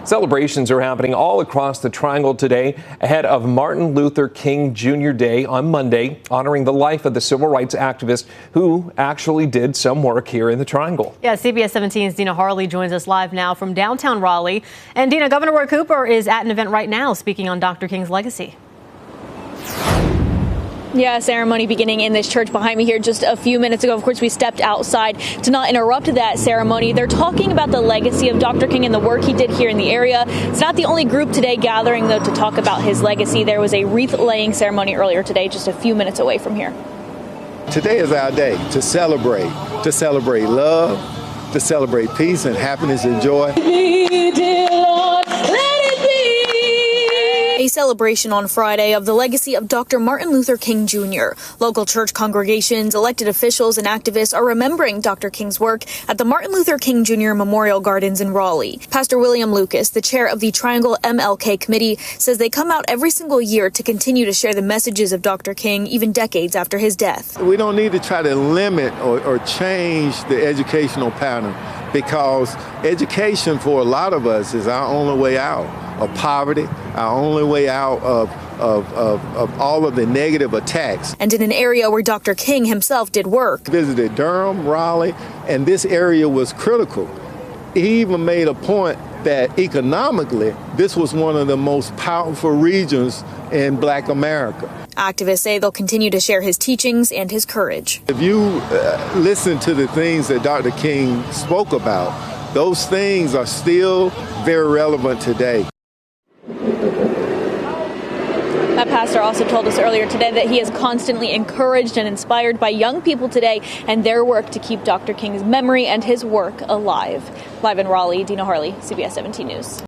Celebrations are happening all across the Triangle today ahead of Martin Luther King Jr. Day on Monday, honoring the life of the civil rights activist who actually did some work here in the Triangle. Yeah, CBS 17's Dina Harley joins us live now from downtown Raleigh. And Dina, Governor Roy Cooper is at an event right now speaking on Dr. King's legacy. Yeah, ceremony beginning in this church behind me here just a few minutes ago. Of course, we stepped outside to not interrupt that ceremony. They're talking about the legacy of Dr. King and the work he did here in the area. It's not the only group today gathering, though, to talk about his legacy. There was a wreath-laying ceremony earlier today, just a few minutes away from here. Today is our day to celebrate love, to celebrate peace and happiness and joy. A celebration on Friday of the legacy of Dr. Martin Luther King Jr. Local church congregations, elected officials, and activists are remembering Dr. King's work at the Martin Luther King Jr. Memorial Gardens in Raleigh. Pastor William Lucas, the chair of the Triangle MLK Committee, says they come out every single year to continue to share the messages of Dr. King, even decades after his death. We don't need to try to limit or change the educational pattern, because education for a lot of us is our only way out of poverty, our only way out of all of the negative attacks. And in an area where Dr. King himself did work. Visited Durham, Raleigh, and this area was critical. He even made a point that economically, this was one of the most powerful regions in Black America. Activists say they'll continue to share his teachings and his courage. If you listen to the things that Dr. King spoke about, those things are still very relevant today. That pastor also told us earlier today that he is constantly encouraged and inspired by young people today and their work to keep Dr. King's memory and his work alive. Live in Raleigh, Dina Harley, CBS 17 News.